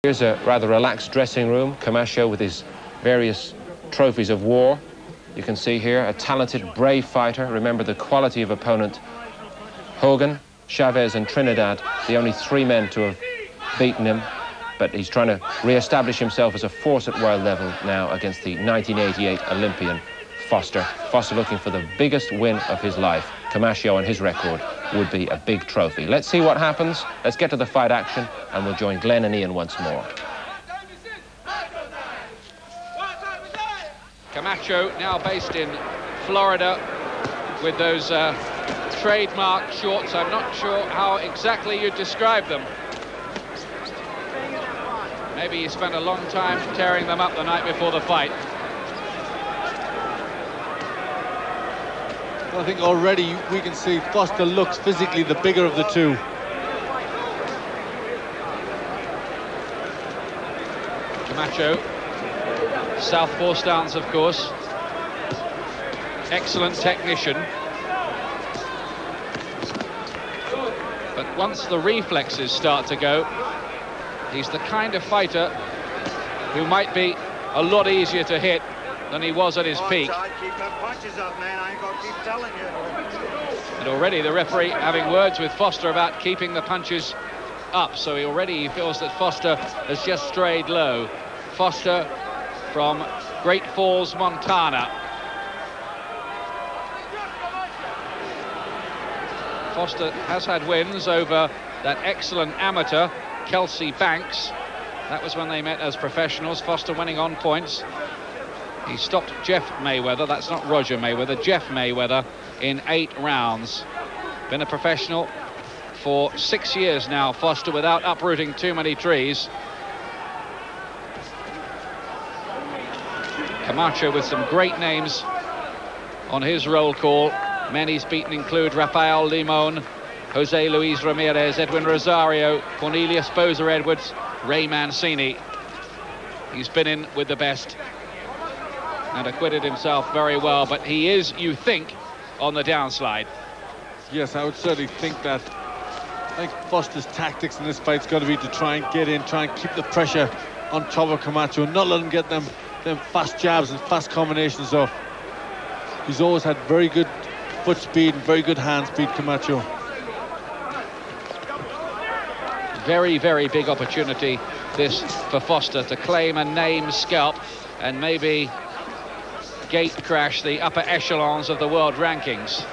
Here's a rather relaxed dressing room. Camacho with his various trophies of war. You can see here a talented, brave fighter. Remember the quality of opponent. Hogan, Chavez and Trinidad, the only 3 men to have beaten him. But he's trying to re-establish himself as a force at world level now against the 1988 Olympian Foster. Foster looking for the biggest win of his life. Camacho on his record would be a big trophy. Let's see what happens. Let's get to the fight action, and we'll join Glenn and Ian once more. Camacho, now based in Florida, with those trademark shorts. I'm not sure how exactly you'd describe them. Maybe he spent a long time tearing them up the night before the fight. I think already we can see Foster looks physically the bigger of the two. Camacho, southpaw stance, of course. Excellent technician. But once the reflexes start to go, he's the kind of fighter who might be a lot easier to hit than he was at his peak. Keep them punches up, man. I ain't gonna keep telling you. And already the referee having words with Foster about keeping the punches up. So he feels that Foster has just strayed low. Foster from Great Falls, Montana. Foster has had wins over that excellent amateur, Kelsey Banks. That was when they met as professionals. Foster winning on points. He stopped Jeff Mayweather, that's not Roger Mayweather, Jeff Mayweather in 8 rounds. Been a professional for 6 years now, Foster, without uprooting too many trees. Camacho with some great names on his roll call. Men he's beaten include Rafael Limon, Jose Luis Ramirez, Edwin Rosario, Cornelius Bozer Edwards, Ray Mancini. He's been in with the best and acquitted himself very well, but he is, you think, on the downslide. Yes, I would certainly think that. I think Foster's tactics in this fight's got to be to try and get in, try and keep the pressure on top of Camacho, and not let him get them fast jabs and fast combinations off. He's always had very good foot speed and very good hand speed, Camacho. Very, very big opportunity this for Foster to claim a name scalp and maybe gate crash the upper echelons of the world rankings.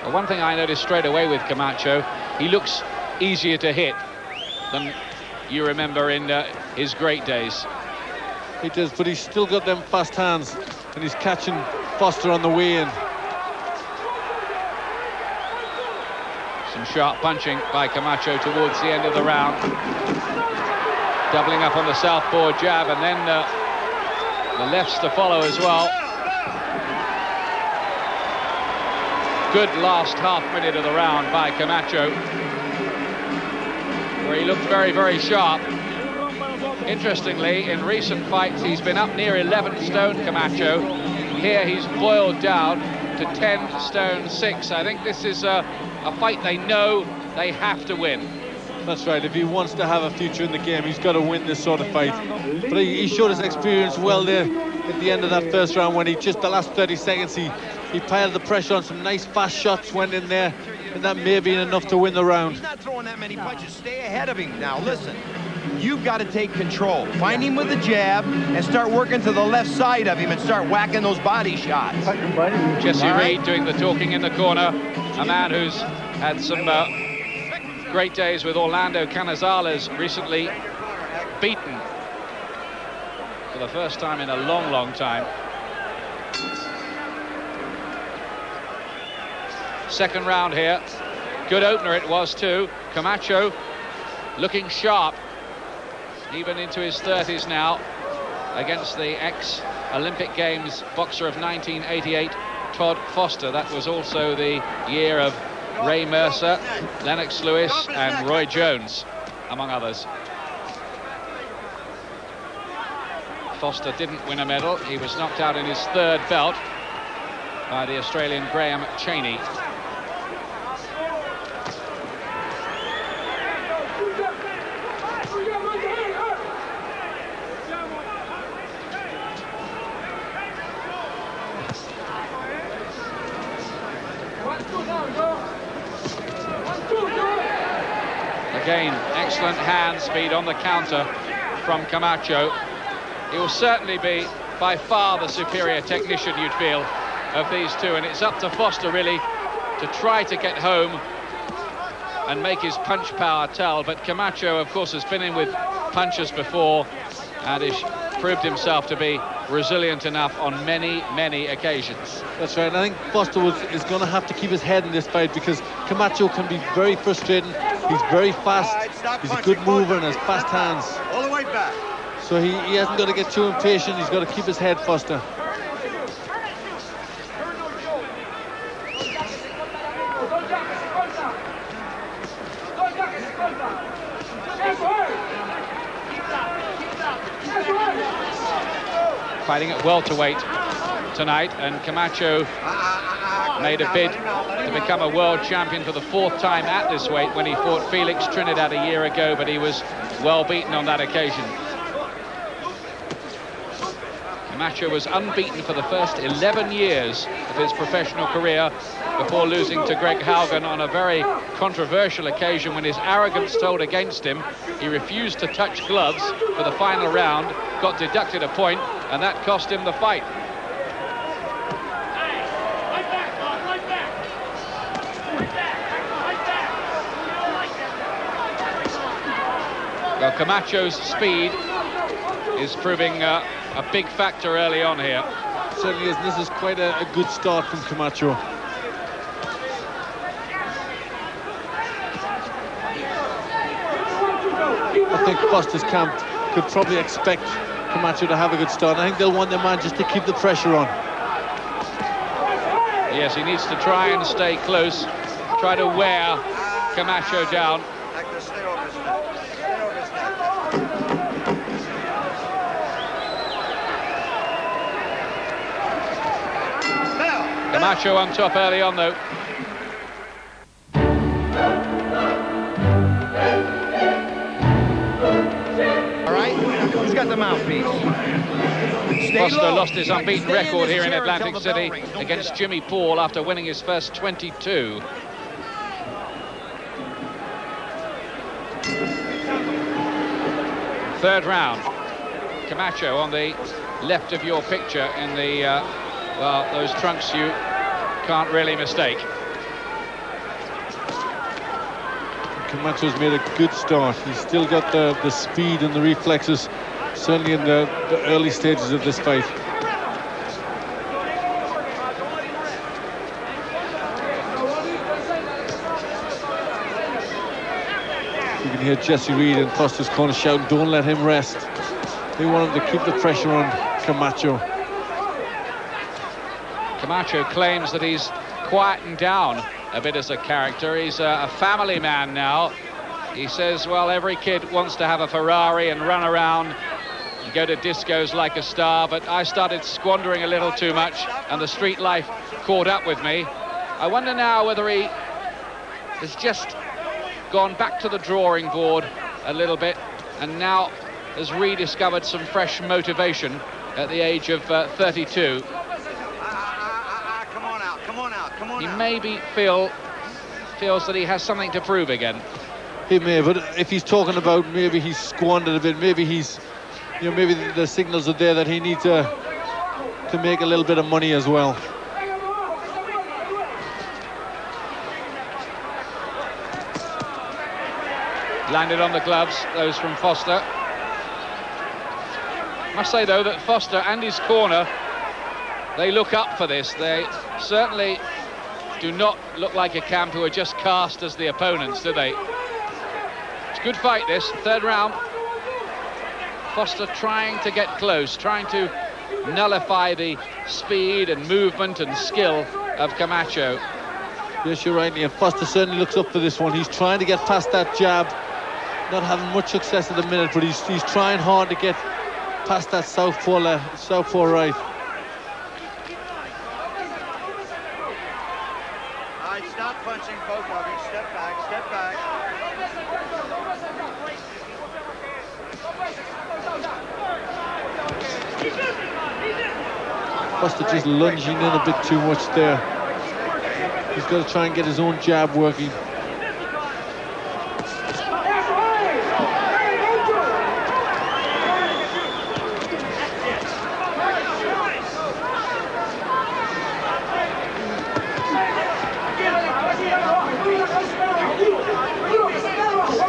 Well, one thing I noticed straight away with Camacho, he looks easier to hit than you remember in his great days. He does, but he's still got them fast hands, and he's catching Foster on the way in. Some sharp punching by Camacho towards the end of the round. Doubling up on the southpaw jab, and then the lefts to follow as well. Good last half minute of the round by Camacho, where he looked very, very sharp. Interestingly, in recent fights, he's been up near 11 stone, Camacho. Here he's boiled down to 10 stone 6. I think this is a fight they know they have to win. That's right. If he wants to have a future in the game, he's got to win this sort of fight. But he showed his experience well there at the end of that first round, when he just the last 30 seconds he piled the pressure on some nice fast shots, went in there, and that may have been enough to win the round. He's not throwing that many punches. Stay ahead of him. Now listen, you've got to take control. Find him with the jab and start working to the left side of him and start whacking those body shots. Jesse Reed doing the talking in the corner, a man who's had some great days with Orlando Canizales, recently beaten for the first time in a long, long time. Second round here. Good opener it was too. Camacho looking sharp, even into his 30s now, against the ex-Olympic Games boxer of 1988, Todd Foster. That was also the year of Ray Mercer, Lennox Lewis and Roy Jones, among others. Foster didn't win a medal. He was knocked out in his 3rd belt, by the Australian Graham Cheney. Again, excellent hand speed on the counter from Camacho. He will certainly be by far the superior technician, you'd feel, of these two, and it's up to Foster really to try to get home and make his punch power tell. But Camacho, of course, has been in with punches before and has proved himself to be resilient enough on many occasions. That's right, and I think Foster is going to have to keep his head in this fight, because Camacho can be very frustrating. He's very fast, he's a good mover and has fast hands. All the way back. So he hasn't got to get too impatient, he's got to keep his head, Foster. Fighting at welterweight tonight, and Camacho made a bid to become a world champion for the 4th time at this weight when he fought Felix Trinidad a year ago, but he was well beaten on that occasion. Camacho was unbeaten for the first 11 years of his professional career before losing to Greg Haugen on a very controversial occasion when his arrogance told against him. He refused to touch gloves for the final round, got deducted a point, and that cost him the fight. Well, Camacho's speed is proving a big factor early on here. It certainly is, and this is quite a good start from Camacho. I think Foster's camp could probably expect Camacho to have a good start. I think they'll want their man just to keep the pressure on. Yes, he needs to try and stay close, try to wear Camacho down. Hector, stay over his neck. Stay over his neck. Camacho on top early on, though. All right, who's got the mouthpiece? Foster lost his unbeaten record here in Atlantic City against Jimmy Paul after winning his first 22. Third round. Camacho on the left of your picture in the, well, those trunks you can't really mistake. Camacho's made a good start. He's still got the speed and the reflexes, certainly in the early stages of this fight. You can hear Jesse Reed in Foster's corner shouting, "Don't let him rest." They want him to keep the pressure on Camacho. Camacho claims that he's quietened down a bit as a character. He's a family man now. He says, well, every kid wants to have a Ferrari and run around and go to discos like a star, but I started squandering a little too much and the street life caught up with me. I wonder now whether he has just gone back to the drawing board a little bit and now has rediscovered some fresh motivation at the age of 32. He maybe feels that he has something to prove again. He may, but if he's talking about maybe he's squandered a bit, maybe he's, you know, maybe the signals are there that he needs to make a little bit of money as well. Landed on the gloves, those from Foster. Must say though that Foster and his corner, they look up for this. They certainly do not look like a camp who are just cast as the opponents, do they? It's a good fight, this third round. Foster trying to get close, trying to nullify the speed and movement and skill of Camacho. Yes, you're right, Ian. Foster certainly looks up for this one. He's trying to get past that jab. Not having much success at the minute, but he's trying hard to get past that southpaw right. right, stop punching both of you. Step back, step back. Foster just lunging in a bit too much there. He's got to try and get his own jab working.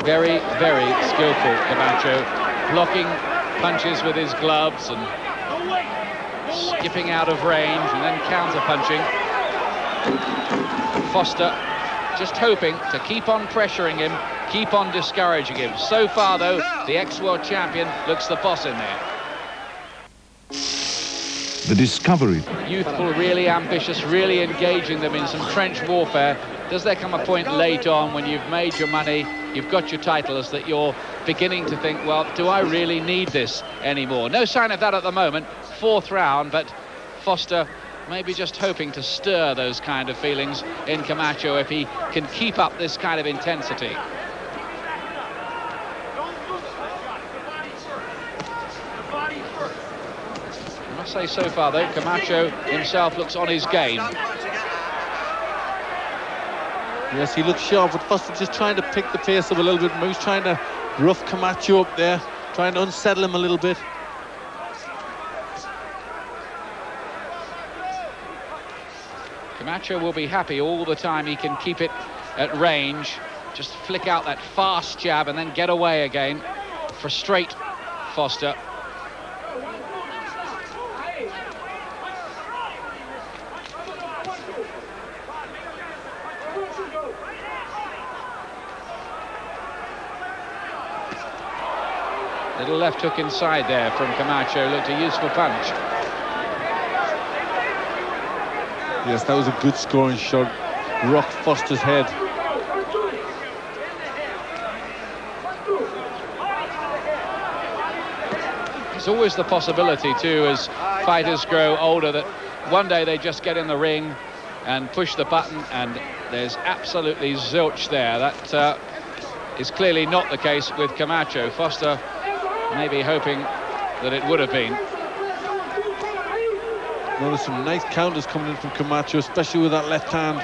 Very, very skillful, Camacho, blocking punches with his gloves and skipping out of range and then counter-punching. Foster just hoping to keep on pressuring him, keep on discouraging him. So far, though, the ex-world champion looks the boss in there. The discovery. Youthful, really ambitious, really engaging them in some trench warfare. Does there come a point late on when you've made your money, you've got your titles, that you're beginning to think, well, do I really need this anymore? No sign of that at the moment. Fourth round, but Foster maybe just hoping to stir those kind of feelings in Camacho if he can keep up this kind of intensity. I must say, so far, though, Camacho himself looks on his game. Yes, he looks sharp, but Foster just trying to pick the pace up a little bit more. He's trying to rough Camacho up there, trying to unsettle him a little bit. Camacho will be happy all the time he can keep it at range, just flick out that fast jab and then get away again, frustrate Foster. Little left hook inside there from Camacho, looked a useful punch. Yes, that was a good scoring shot. Rocked Foster's head. There's always the possibility too, as fighters grow older, that one day they just get in the ring and push the button and there's absolutely zilch there. That is clearly not the case with Camacho. Foster maybe hoping that it would have been. Well, there's some nice counters coming in from Camacho, especially with that left hand.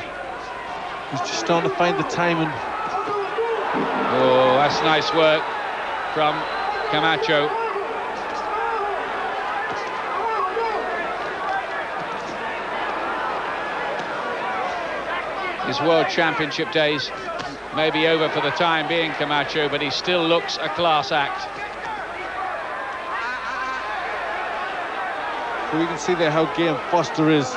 He's just starting to find the timing. Oh, that's nice work from Camacho. His World Championship days may be over for the time being, Camacho, but he still looks a class act. So we can see there how game Foster is.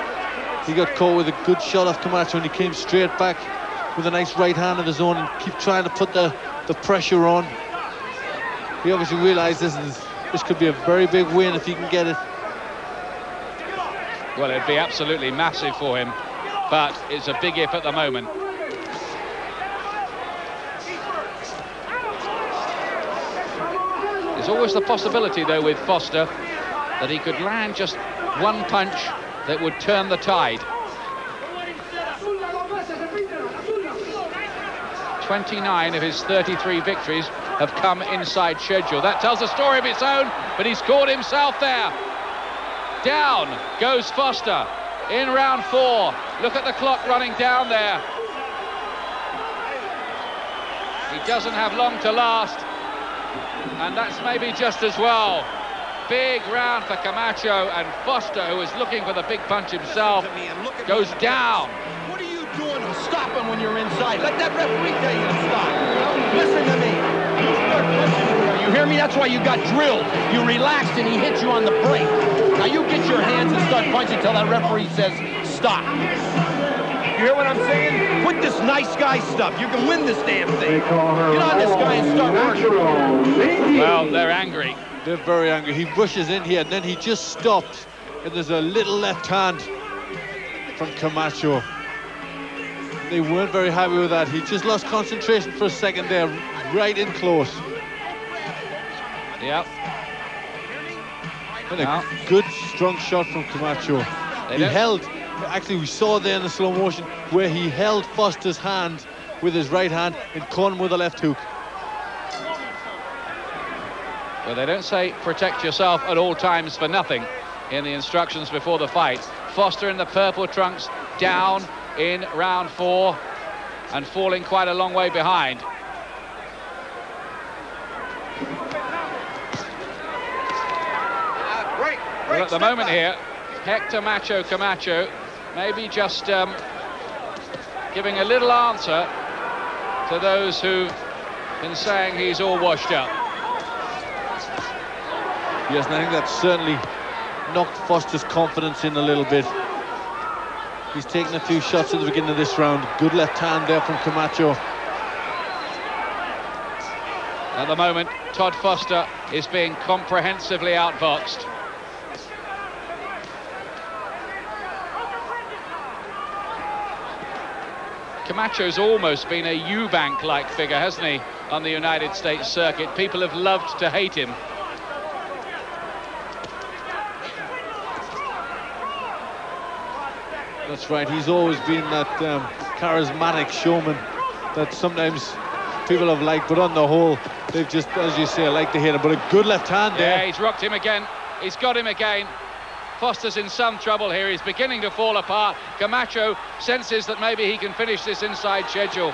He got caught with a good shot off Camacho and he came straight back with a nice right hand of his own and keep trying to put the pressure on. He obviously realizes this could be a very big win if he can get it. Well, it'd be absolutely massive for him, but it's a big if at the moment. There's always the possibility, though, with Foster, that he could land just one punch that would turn the tide. 29 of his 33 victories have come inside schedule. That tells a story of its own, but he's caught himself there. Down goes Foster in round 4. Look at the clock running down there. He doesn't have long to last, and that's maybe just as well. Big round for Camacho, and Foster, who is looking for the big punch himself, goes down. What are you doing to stop him when you're inside? Let that referee tell you to stop. Listen to me. You start pushing. You hear me? That's why you got drilled. You relaxed and he hit you on the break. Now you get your hands and start punching until that referee says stop. You hear what I'm saying? Quit this nice guy stuff. You can win this damn thing. Get on this guy and start working. Well, they're angry. They're very angry. He rushes in here and then he just stopped. And there's a little left hand from Camacho. They weren't very happy with that. He just lost concentration for a second there, right in close. Yep. And a good, strong shot from Camacho. He held Actually, we saw there in the slow motion where he held Foster's hand with his right hand and caught him with a left hook. Well, they don't say protect yourself at all times for nothing in the instructions before the fight. Foster in the purple trunks, down in round 4 and falling quite a long way behind. Well, at the moment here, Hector Camacho maybe just giving a little answer to those who've been saying he's all washed up. Yes, and I think that certainly knocked Foster's confidence in a little bit. He's taken a few shots at the beginning of this round. Good left hand there from Camacho. At the moment, Todd Foster is being comprehensively outboxed. Camacho's almost been a Eubank-like figure, hasn't he, on the United States circuit? People have loved to hate him. That's right, he's always been that charismatic showman that sometimes people have liked, but on the whole, they've just, as you say, liked to hit him. But a good left hand there. Yeah, he's rocked him again. He's got him again. Foster's in some trouble here. He's beginning to fall apart. Camacho senses that maybe he can finish this inside schedule.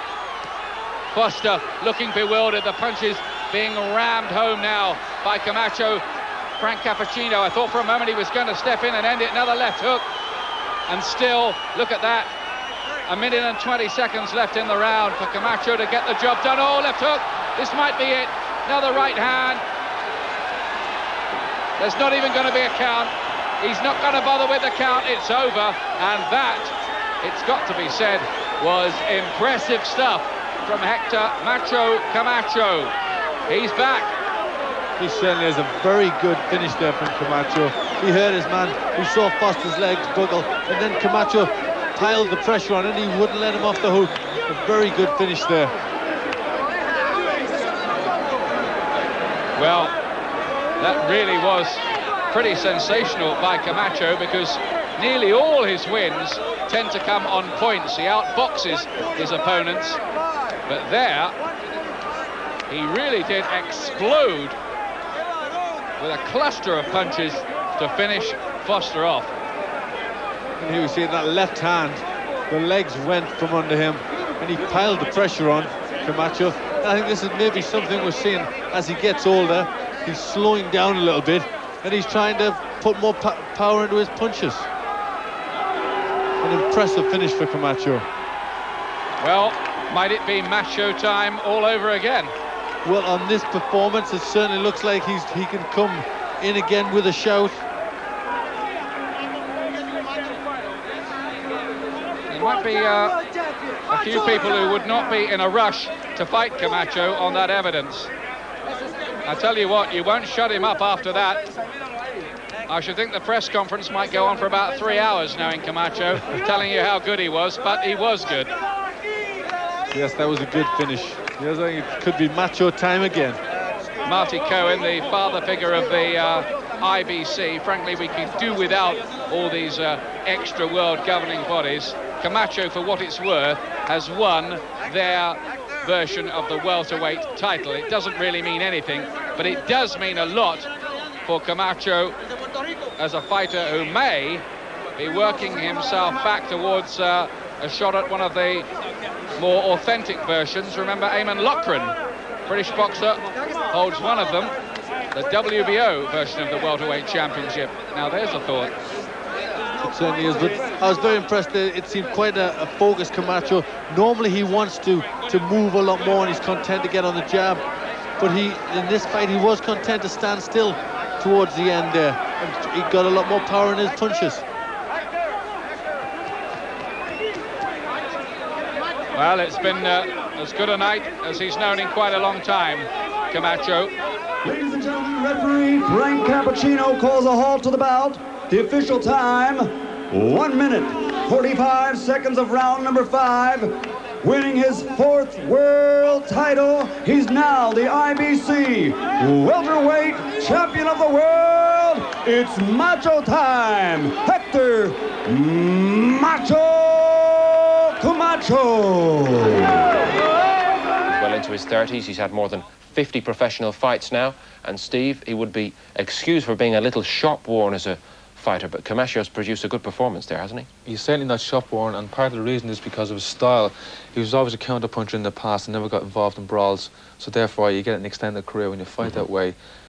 Foster looking bewildered. The punches being rammed home now by Camacho. Frank Cappuccino, I thought for a moment he was going to step in and end it. Another left hook. And still, look at that. 1 minute and 20 seconds left in the round for Camacho to get the job done. Oh, left hook. This might be it. Another right hand. There's not even going to be a count. He's not going to bother with the count. It's over. And that, it's got to be said, was impressive stuff from Hector Camacho. He's back. He certainly has a very good finish there from Camacho. He heard his man, he saw Foster's legs buckle, and then Camacho piled the pressure on and he wouldn't let him off the hook. A very good finish there. Well, that really was pretty sensational by Camacho, because nearly all his wins tend to come on points. He outboxes his opponents, but there he really did explode with a cluster of punches to finish Foster off. And here we see that left hand, the legs went from under him and he piled the pressure on Camacho. And I think this is maybe something we're seeing as he gets older. He's slowing down a little bit and he's trying to put more power into his punches. An impressive finish for Camacho. Well, might it be macho time all over again? Well, on this performance, it certainly looks like he can come in again with a shout. There might be a few people who would not be in a rush to fight Camacho on that evidence. I tell you what, you won't shut him up after that. I should think the press conference might go on for about 3 hours, knowing Camacho, telling you how good he was, but he was good. Yes, that was a good finish. Yes, I think it could be macho time again. Marty Cohen, the father figure of the IBC. Frankly, we could do without all these extra world governing bodies. Camacho, for what it's worth, has won their version of the welterweight title. It doesn't really mean anything, but it does mean a lot for Camacho as a fighter who may be working himself back towards a shot at one of the more authentic versions. Remember, Eamon Loughran, British boxer, holds one of them, the WBO version of the welterweight championship. Now there's a thought. It certainly is, but I was very impressed. It seemed quite a focused Camacho. Normally he wants to move a lot more and he's content to get on the jab, but in this fight he was content to stand still towards the end there, and he got a lot more power in his punches. Well, it's been as good a night as he's known in quite a long time, Camacho. Ladies and gentlemen, referee Frank Cappuccino calls a halt to the bout. The official time, 1 minute, 45 seconds of round number 5. Winning his 4th world title, he's now the IBC welterweight champion of the world. it's macho time. Hector Macho Camacho. Well into his 30s, he's had more than 50 professional fights now, and Steve, he would be excused for being a little shop-worn as a fighter, but Camacho's produced a good performance there, hasn't he? He's certainly not shop-worn, and part of the reason is because of his style. He was always a counter-puncher in the past and never got involved in brawls, so therefore you get an extended career when you fight that way.